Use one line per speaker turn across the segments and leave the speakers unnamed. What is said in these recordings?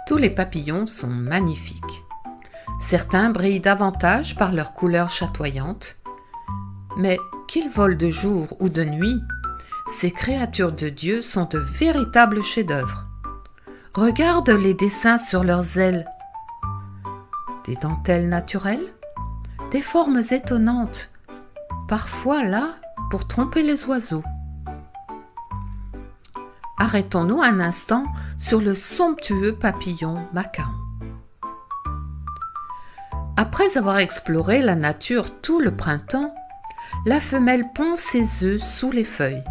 Tous les papillons sont magnifiques. Certains brillent davantage par leur couleur chatoyante, mais qu'ils volent de jour ou de nuit, ces créatures de Dieu sont de véritables chefs-d'œuvre. Regarde les dessins sur leurs ailes. Des dentelles naturelles, des formes étonnantes, parfois là pour tromper les oiseaux. Arrêtons-nous un instant sur le somptueux papillon macaron. Après avoir exploré la nature tout le printemps, la femelle pond ses œufs sous les feuilles.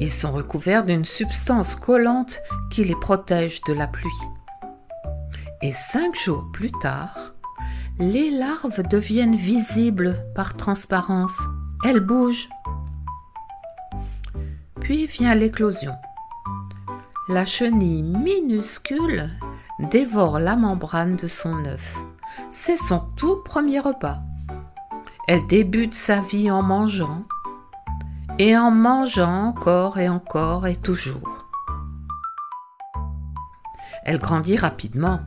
Ils sont recouverts d'une substance collante qui les protège de la pluie. Et 5 jours plus tard, les larves deviennent visibles par transparence. Elles bougent. Puis vient l'éclosion. La chenille minuscule dévore la membrane de son œuf. C'est son tout premier repas. Elle débute sa vie en mangeant, et en mangeant encore et toujours. Elle grandit rapidement,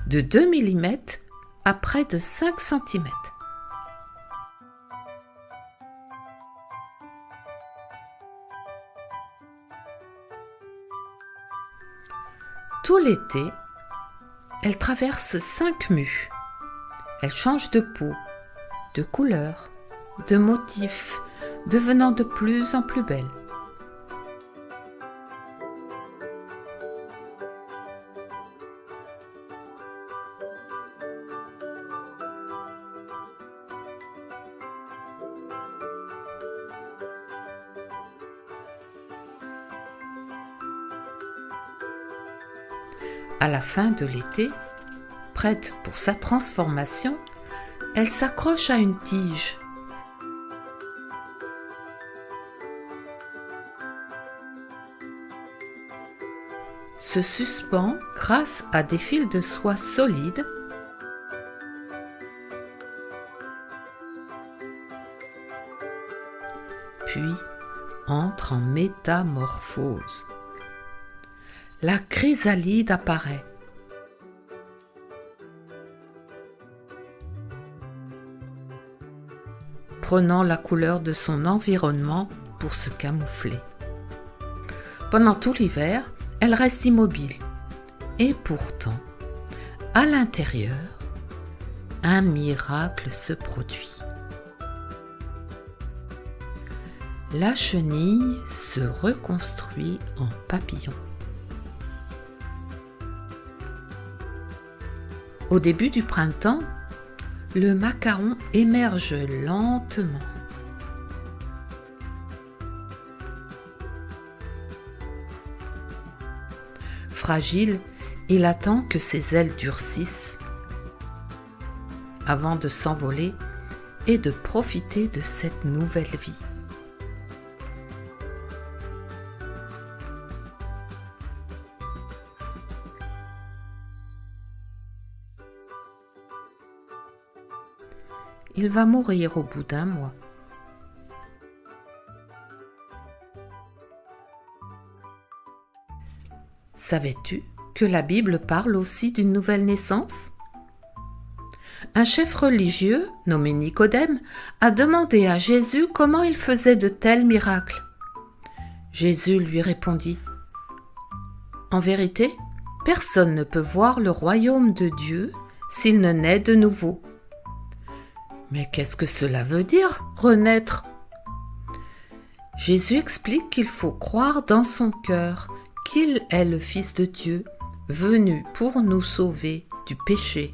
de 2 mm à près de 5 cm. Tout l'été, elle traverse 5 mues. Elle change de peau, de couleur, de motif, devenant de plus en plus belle. À la fin de l'été, prête pour sa transformation, elle s'accroche à une tige. Se suspend grâce à des fils de soie solides puis entre en métamorphose. La chrysalide apparaît. Prenant la couleur de son environnement pour se camoufler. Pendant tout l'hiver, elle reste immobile. Et pourtant, à l'intérieur, un miracle se produit. La chenille se reconstruit en papillon. Au début du printemps, le macaron émerge lentement. Fragile, il attend que ses ailes durcissent avant de s'envoler et de profiter de cette nouvelle vie. Il va mourir au bout d'1 mois. Savais-tu que la Bible parle aussi d'une nouvelle naissance? Un chef religieux, nommé Nicodème, a demandé à Jésus comment il faisait de tels miracles. Jésus lui répondit : « En vérité, personne ne peut voir le royaume de Dieu s'il ne naît de nouveau. » Mais qu'est-ce que cela veut dire, renaître? Jésus explique qu'il faut croire dans son cœur qu'il est le Fils de Dieu, venu pour nous sauver du péché.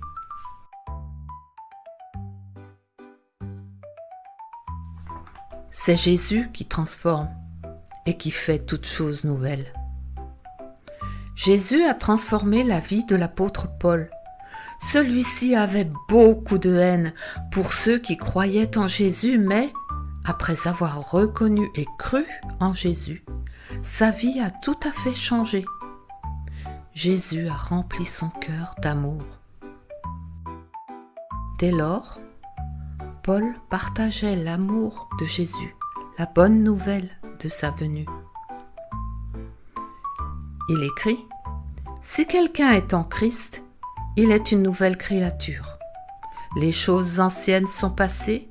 C'est Jésus qui transforme et qui fait toutes choses nouvelles. Jésus a transformé la vie de l'apôtre Paul. Celui-ci avait beaucoup de haine pour ceux qui croyaient en Jésus, mais après avoir reconnu et cru en Jésus, sa vie a tout à fait changé. Jésus a rempli son cœur d'amour. Dès lors, Paul partageait l'amour de Jésus, la bonne nouvelle de sa venue. Il écrit : « Si quelqu'un est en Christ, il est une nouvelle créature. Les choses anciennes sont passées,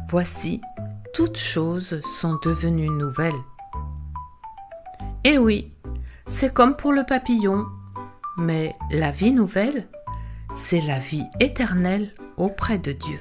voici, toutes choses sont devenues nouvelles. Et oui, c'est comme pour le papillon, mais la vie nouvelle, c'est la vie éternelle auprès de Dieu.